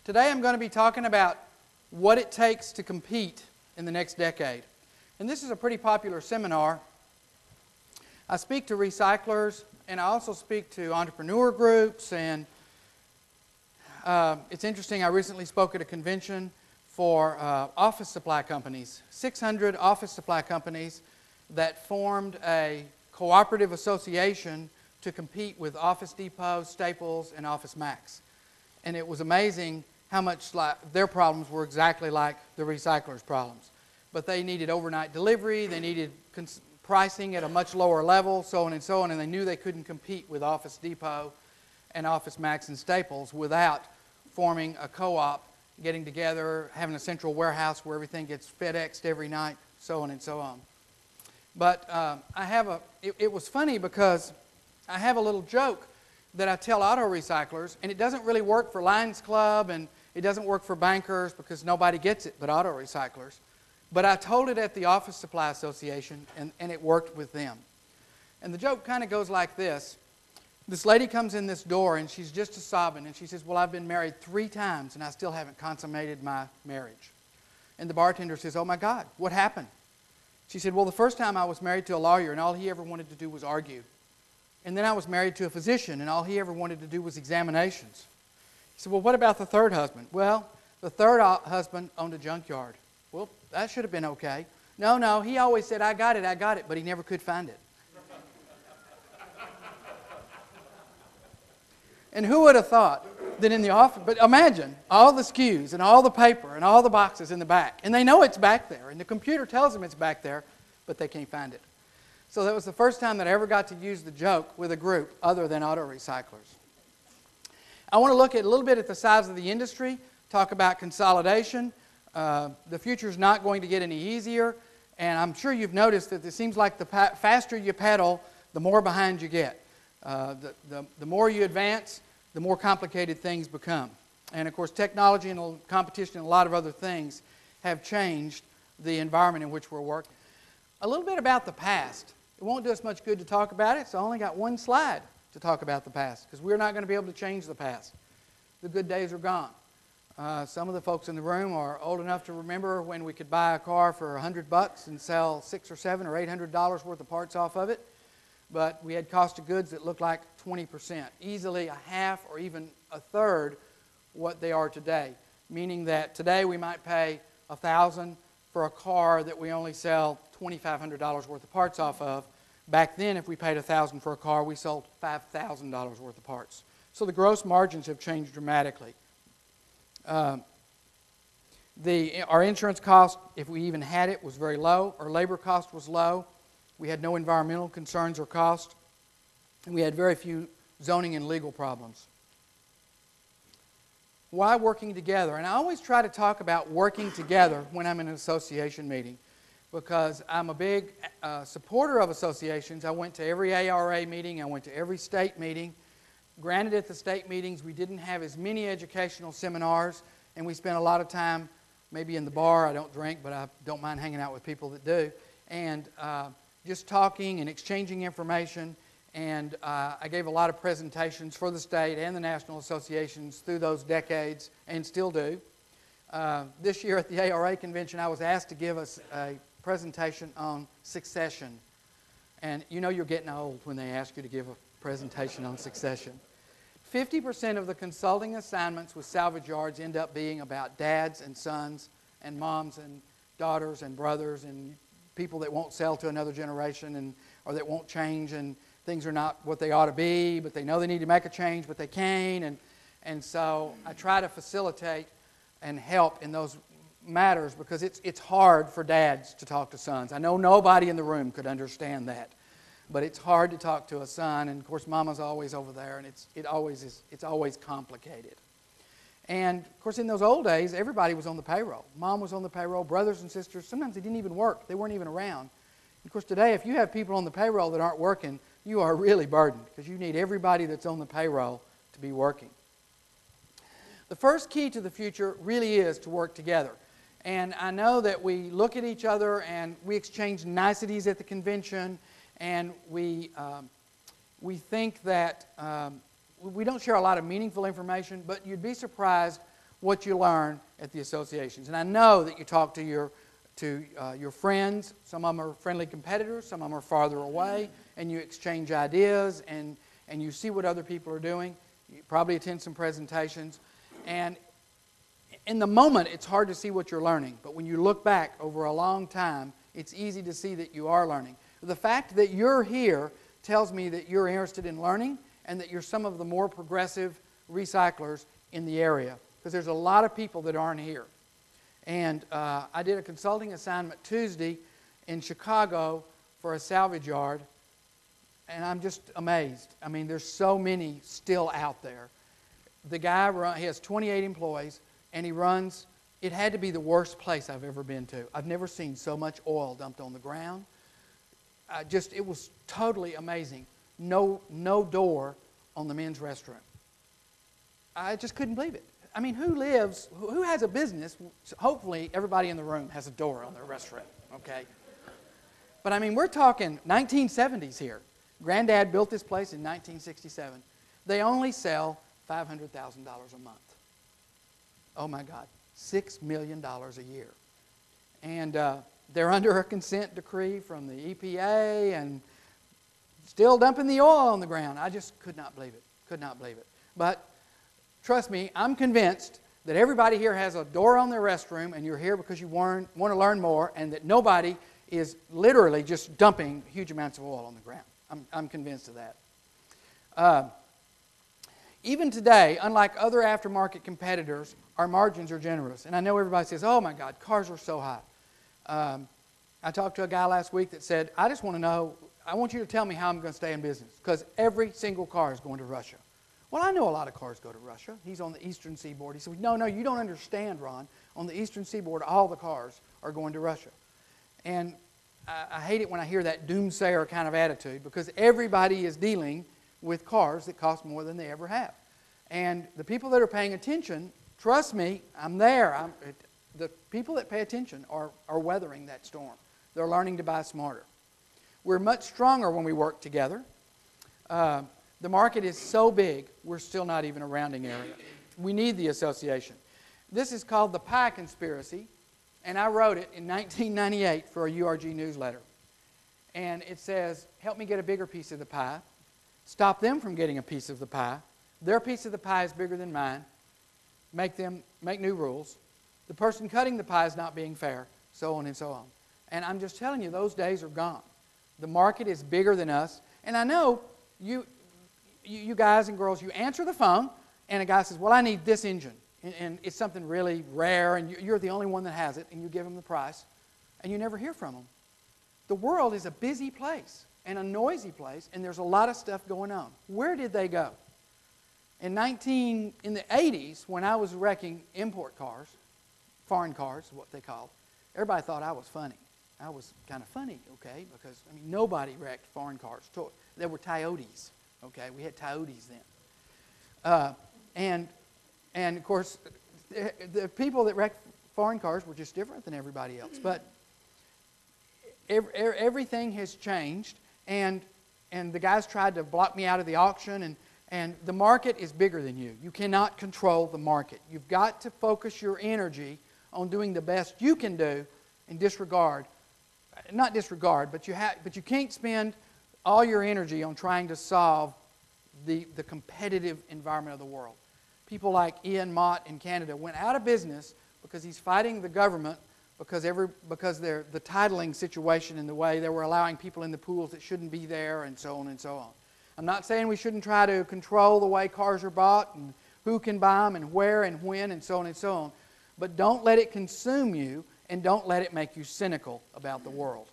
Today I'm going to be talking about what it takes to compete in the next decade. And this is a pretty popular seminar. I speak to recyclers, and I also speak to entrepreneur groups, and it's interesting, I recently spoke at a convention for office supply companies, 600 office supply companies that formed a cooperative association to compete with Office Depot, Staples, and Office Max. And it was amazing how much their problems were exactly like the recyclers' problems. But they needed overnight delivery, they needed pricing at a much lower level, so on, and they knew they couldn't compete with Office Depot and Office Max and Staples without forming a co-op, getting together, having a central warehouse where everything gets FedExed every night, so on and so on. But it was funny because I have a little joke that I tell auto recyclers, and it doesn't really work for Lions Club, and it doesn't work for bankers because nobody gets it but auto recyclers. But I told it at the Office Supply Association, and it worked with them. And the joke kind of goes like this. This lady comes in this door, and she's just sobbing, and she says, well, I've been married 3 times, and I still haven't consummated my marriage. And the bartender says, oh my God, what happened? She said, well, the first time I was married to a lawyer, and all he ever wanted to do was argue. And then I was married to a physician, and all he ever wanted to do was examinations. He said, well, what about the third husband? Well, the third husband owned a junkyard. Well, that should have been okay. No, he always said, I got it, but he never could find it. And who would have thought that in the office, but imagine all the SKUs and all the paper and all the boxes in the back, and they know it's back there, and the computer tells them it's back there, but they can't find it. So that was the first time that I ever got to use the joke with a group other than auto recyclers. I want to look at a little bit at the size of the industry, talk about consolidation. The future is not going to get any easier, and I'm sure you've noticed that it seems like the faster you pedal, the more behind you get. The more you advance, the more complicated things become. And of course, technology and competition and a lot of other things have changed the environment in which we're working. A little bit about the past. It won't do us much good to talk about it, so I only got one slide to talk about the past, because we're not going to be able to change the past. The good days are gone. Some of the folks in the room are old enough to remember when we could buy a car for $100 and sell $600 or $700 or $800 worth of parts off of it. But we had cost of goods that looked like 20%, easily a half or even a third what they are today. Meaning that today we might pay $1,000 for a car that we only sell $2,500 worth of parts off of. Back then, if we paid $1,000 for a car, we sold $5,000 worth of parts. So the gross margins have changed dramatically. Our insurance cost, if we even had it, was very low. Our labor cost was low. We had no environmental concerns or cost. And we had very few zoning and legal problems. Why working together? And I always try to talk about working together when I'm in an association meeting, because I'm a big supporter of associations. I went to every ARA meeting. I went to every state meeting. Granted, at the state meetings, we didn't have as many educational seminars, and we spent a lot of time maybe in the bar. I don't drink, but I don't mind hanging out with people that do. And just talking and exchanging information, and I gave a lot of presentations for the state and the national associations through those decades, and still do. This year at the ARA convention, I was asked to give us a presentation on succession. And you know you're getting old when they ask you to give a presentation on succession. 50% of the consulting assignments with salvage yards end up being about dads and sons and moms and daughters and brothers and people that won't sell to another generation, or that won't change, and things are not what they ought to be, but they know they need to make a change, but they can't. And so I try to facilitate and help in those matters, because it's hard for dads to talk to sons. I know nobody in the room could understand that, but it's hard to talk to a son, and of course Mama's always over there, and it's always complicated. And of course, in those old days, everybody was on the payroll. Mom was on the payroll, brothers and sisters. Sometimes they didn't even work. They weren't even around. And of course, today, if you have people on the payroll that aren't working, you are really burdened, because you need everybody that's on the payroll to be working. The first key to the future really is to work together. And I know that we look at each other and we exchange niceties at the convention, and we think that we don't share a lot of meaningful information, but you'd be surprised what you learn at the associations. And I know that you talk to your friends. Some of them are friendly competitors, some of them are farther away, and you exchange ideas and you see what other people are doing. You probably attend some presentations. And in the moment, it's hard to see what you're learning. But when you look back over a long time, it's easy to see that you are learning. The fact that you're here tells me that you're interested in learning and that you're some of the more progressive recyclers in the area. Because there's a lot of people that aren't here. And I did a consulting assignment Tuesday in Chicago for a salvage yard, and I'm just amazed. I mean, there's so many still out there. The guy, he has 28 employees, and he runs, it had to be the worst place I've ever been to. I've never seen so much oil dumped on the ground. It was totally amazing. No door on the men's restroom. I just couldn't believe it. I mean, who has a business? Hopefully, everybody in the room has a door on their restroom, okay? But I mean, we're talking 1970s here. Granddad built this place in 1967. They only sell $500,000 a month. Oh my God, $6 million a year. And they're under a consent decree from the EPA and still dumping the oil on the ground. I just could not believe it, could not believe it. But trust me, I'm convinced that everybody here has a door on their restroom and you're here because you want to learn more, and that nobody is literally just dumping huge amounts of oil on the ground. I'm convinced of that. Even today, unlike other aftermarket competitors, our margins are generous. And I know everybody says, oh my God, cars are so high. I talked to a guy last week that said, I just want to know, I want you to tell me how I'm going to stay in business, because every single car is going to Russia. Well, I know a lot of cars go to Russia. He's on the eastern seaboard. He said, no, you don't understand, Ron. On the eastern seaboard, all the cars are going to Russia. And I hate it when I hear that doomsayer kind of attitude, because everybody is dealing with cars that cost more than they ever have. And the people that are paying attention, trust me, I'm there. The people that pay attention are weathering that storm. They're learning to buy smarter. We're much stronger when we work together. The market is so big, we're still not even a rounding area. We need the association. This is called the Pie Conspiracy, and I wrote it in 1998 for a URG newsletter. And it says, help me get a bigger piece of the pie, stop them from getting a piece of the pie, their piece of the pie is bigger than mine, make new rules, the person cutting the pie is not being fair, so on and so on. And I'm just telling you, those days are gone. The market is bigger than us, and I know you guys and girls, you answer the phone, and a guy says, well, I need this engine. And it's something really rare, and you're the only one that has it, and you give them the price, and you never hear from them. The world is a busy place and a noisy place, and there's a lot of stuff going on. Where did they go? In the 80s, when I was wrecking import cars, foreign cars, what they called, everybody thought I was funny. I was kind of funny, okay, because I mean nobody wrecked foreign cars. There were Toyotas, okay, we had Toyotas then, and of course the people that wrecked foreign cars were just different than everybody else. But everything has changed, and the guys tried to block me out of the auction, and the market is bigger than you. You cannot control the market. You've got to focus your energy on doing the best you can do and not disregard, but you can't spend all your energy on trying to solve the competitive environment of the world. People like Ian Mott in Canada went out of business because he's fighting the government because the titling situation in the way they were allowing people in the pools that shouldn't be there, and so on and so on. I'm not saying we shouldn't try to control the way cars are bought and who can buy them and where and when and so on and so on. But don't let it consume you, and don't let it make you cynical about the world.